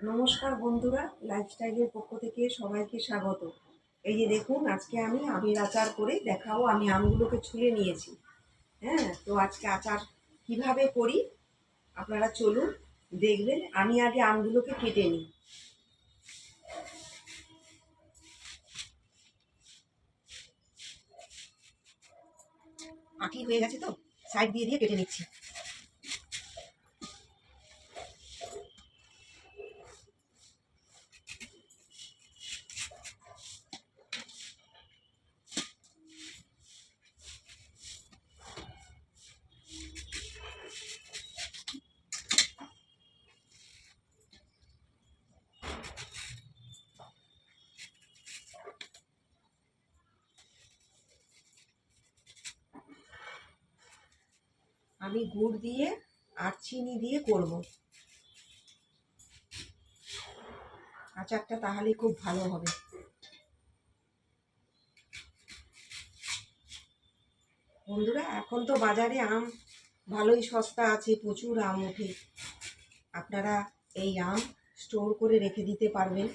নমস্কার বন্ধুরা, লাইফস্টাইলের পক্ষ থেকে সবাইকে স্বাগত। এই যে দেখুন, আজকে আমি আমের আচার করে দেখাবো। আমি আমগুলোকে ছুলে নিয়েছি। হ্যাঁ, তো আজকে আচার কিভাবে করি আপনারা চলুন দেখবেন। আমি আগে আমগুলোকে কেটে নিই। আঁটি হয়ে গেছে তো সাইড দিয়ে দিয়ে কেটে নিচ্ছি। আমি গুড় দিয়ে আর চিনি দিয়ে করব আচারটা, তাহলে খুব ভালো হবে। বন্ধুরা, এখন তো বাজারে আম ভালোই সস্তা আছে, প্রচুর আম ওঠে। আপনারা এই আম স্টোর করে রেখে দিতে পারবেন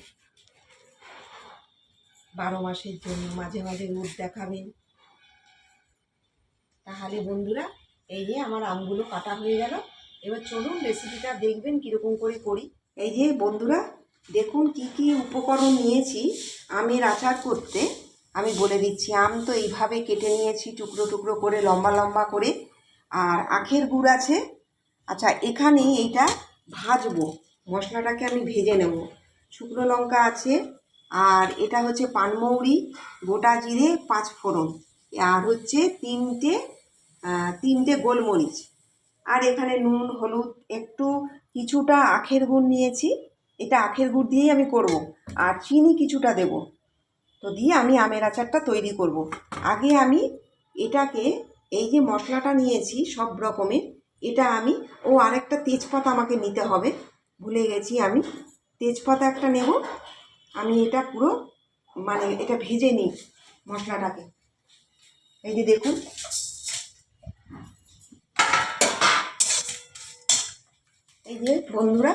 12 মাসের জন্য। মাঝে মাঝে রোদ দেখাবেন। তাহলে বন্ধুরা, এই যে আমার আমগুলো কাটা হয়ে গেল। এবার চলুন রেসিপিটা দেখবেন কীরকম করে করি। এই যে বন্ধুরা, দেখুন কি কি উপকরণ নিয়েছি আমের আচার করতে। আমি বলে দিচ্ছি। আম তো এইভাবে কেটে নিয়েছি টুকরো টুকরো করে, লম্বা লম্বা করে। আর আখের গুড় আছে। আচ্ছা, এখানে এইটা ভাজবো, মশলাটাকে আমি ভেজে নেব। শুকনো লঙ্কা আছে, আর এটা হচ্ছে পানমৌরি, গোটা জিরে, 5 ফোড়ন, আর হচ্ছে তিনটে গোলমরিচ। আর এখানে নুন, হলুদ, একটু কিছুটা আখের গুড় নিয়েছি। এটা আখের গুড় দিয়েই আমি করব। আর চিনি কিছুটা দেব। তো দিয়ে আমি আমের আচারটা তৈরি করব। আগে আমি এটাকে, এই যে মশলাটা নিয়েছি সব রকমের, এটা আমি আরেকটা তেজপাতা আমাকে নিতে হবে, ভুলে গেছি। আমি তেজপাতা একটা নেব। আমি এটা পুরো এটা ভেজে নিই মশলাটাকে। এই যে দেখুন, এই যে বন্ধুরা,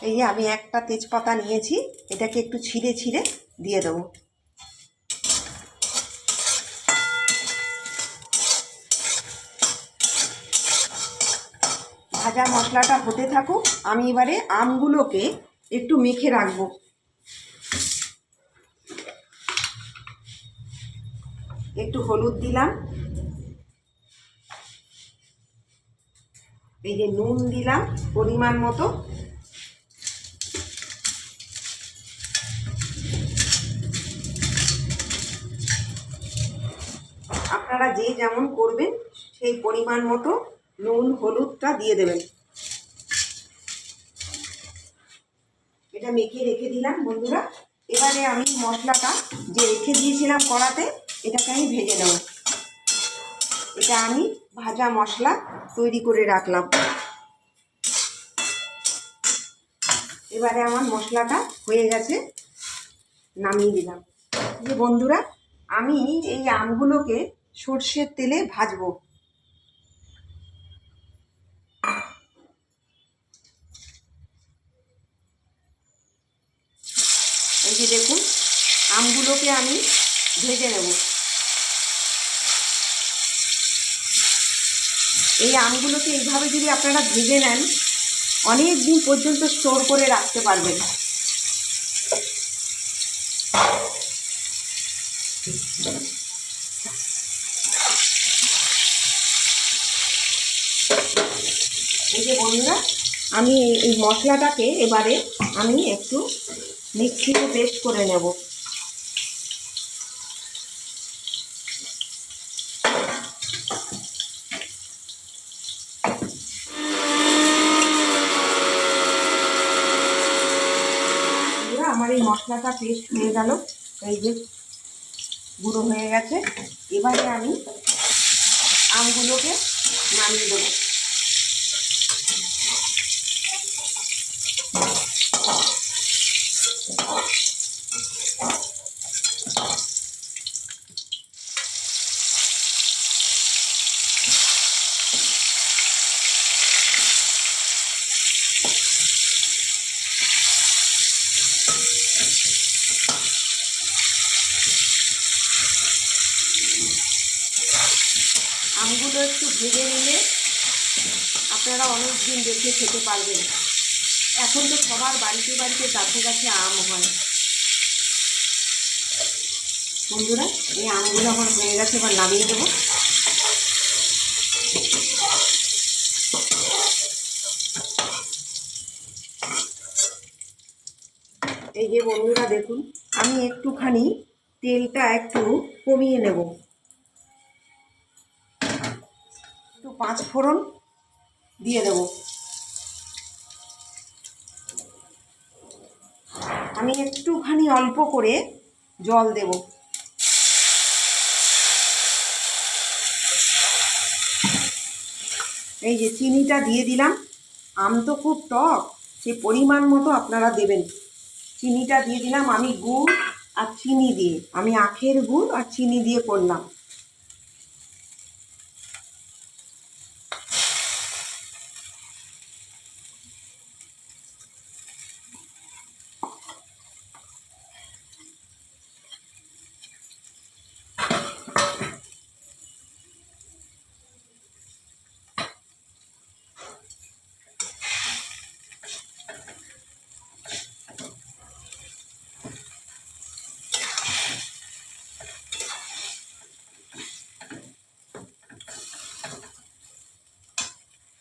এই যে আমি একটা তেজপাতা নিয়েছি। এটাকে একটু ছিঁড়ে ছিঁড়ে দিয়ে দেবো। ভাজা মশলাটা হতে থাকুক। আমি এবারে আমগুলোকে একটু মেখে রাখবো। একটু হলুদ দিলাম, এই যে নুন দিলাম পরিমাণ মতো। আপনারা যে যেমন করবেন সেই পরিমাণ মতো নুন হলুদটা দিয়ে দেবেন। এটা মেখে রেখে দিলাম বন্ধুরা। এবারে আমি মশলাটা যে রেখে দিয়েছিলাম কড়াতে, এটাকে আমি ভেজে নেব। এটা আমি ভাজা মশলা তৈরি করে রাখলাম। এবারে আমার মশলাটা হয়ে গেছে, নামিয়ে দিলাম। যে বন্ধুরা, আমি এই আমগুলোকে সর্ষের তেলে ভাজবো। এই যে দেখুন, আমগুলোকে আমি ভেজে নেব। এই আমগুলোকে এইভাবে যদি আপনারা ভেজে নেন, অনেক দিন পর্যন্ত স্টোর করে রাখতে পারবেন। এই যে বন্ধুরা, আমি এই মশলাটাকে এবারে আমি একটু মিক্সিতে পেস্ট করে নেব। আমার এই মশলাটা পেস্ট হয়ে গেল, এই যে গুঁড়ো হয়ে গেছে। এবারে আমি আমগুলোকে নামিয়ে দেবো। আমগুলো একটু ভেজে নিলে আপনারা অনেক দিন রেখে খেতে পারবেন। এখন তো সবার বাড়িতে বাড়িতে গাছে গাছে আম হয়। বন্ধুরা, এই আমগুলো আমার হয়ে গেছে, এবার নামিয়ে দেবো। এই যে বন্ধুরা দেখুন, আমি একটুখানি তেলটা একটু কমিয়ে নেব। একটু 5 ফোড়ন দিয়ে দেব। আমি একটুখানি অল্প করে জল দেব। এই যে চিনিটা দিয়ে দিলাম। আম তো খুব টক, সেই পরিমাণ মতো আপনারা দেবেন। চিনিটা দিয়ে দিলাম। আমি গুড় আর চিনি দিয়ে, আমি আখের গুড় আর চিনি দিয়ে করলাম।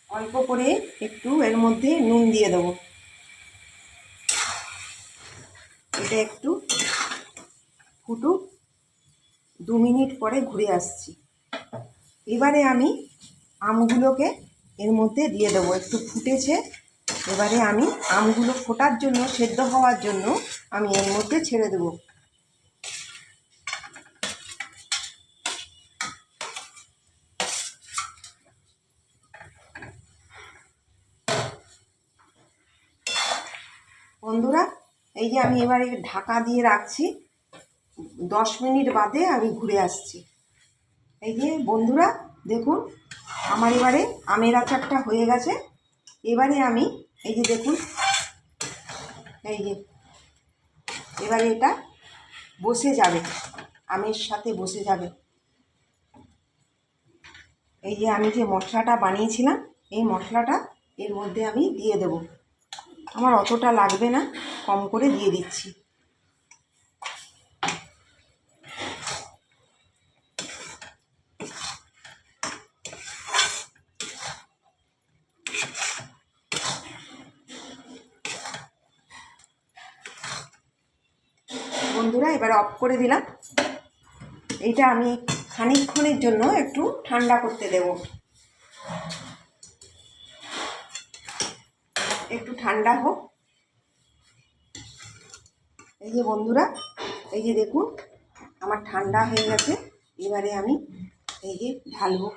অল্প করে একটু এর মধ্যে নুন দিয়ে দেবো। এটা একটু ফুটুক, 2 মিনিট পরে ঘুরে আসছি। এবারে আমি আমগুলোকে এর মধ্যে দিয়ে দেবো। একটু ফুটেছে, এবারে আমি আমগুলো ফোটার জন্য, সেদ্ধ হওয়ার জন্য আমি এর মধ্যে ছেড়ে দেবো। বন্ধুরা, এই যে আমি এবারে ঢাকা দিয়ে রাখছি, 10 মিনিট বাদে আমি ঘুরে আসছি। এই যে বন্ধুরা দেখুন, আমার এবারে আমের আচারটা হয়ে গেছে। এবারে আমি এই যে দেখুন, এই যে এবারে এটা বসে যাবে, আমের সাথে বসে যাবে। এই যে আমি যে মশলাটা বানিয়েছিলাম, এই মশলাটা এর মধ্যে আমি দিয়ে দেব। আমার অতটা লাগবে না, কম করে দিয়ে দিচ্ছি। বন্ধুরা, এবার অফ করে দিলাম। এইটা আমি খানিকক্ষণের জন্য একটু ঠান্ডা করতে দেব। একটু ঠান্ডা হোক। এই যে বন্ধুরা, এই যে দেখুন আমার ঠান্ডা হয়ে গেছে। এবারে আমি এই যে ঢালবো।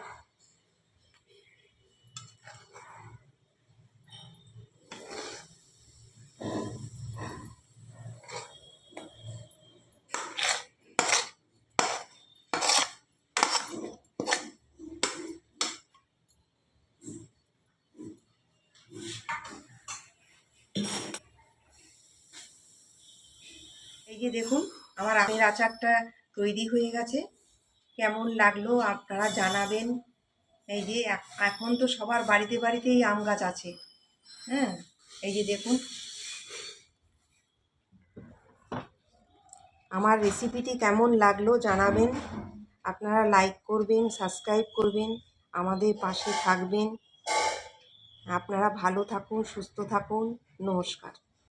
এই যে দেখুন আমার আমের আচারটা তৈরি হয়ে গেছে। কেমন লাগলো আপনারা জানাবেন। এই যে এখন তো সবার বাড়িতে বাড়িতেই আম গাছ আছে। হ্যাঁ, এই যে দেখুন আমার রেসিপিটি কেমন লাগলো জানাবেন। আপনারা লাইক করবেন, সাবস্ক্রাইব করবেন, আমাদের পাশে থাকবেন। আপনারা ভালো থাকুন, সুস্থ থাকুন। নমস্কার।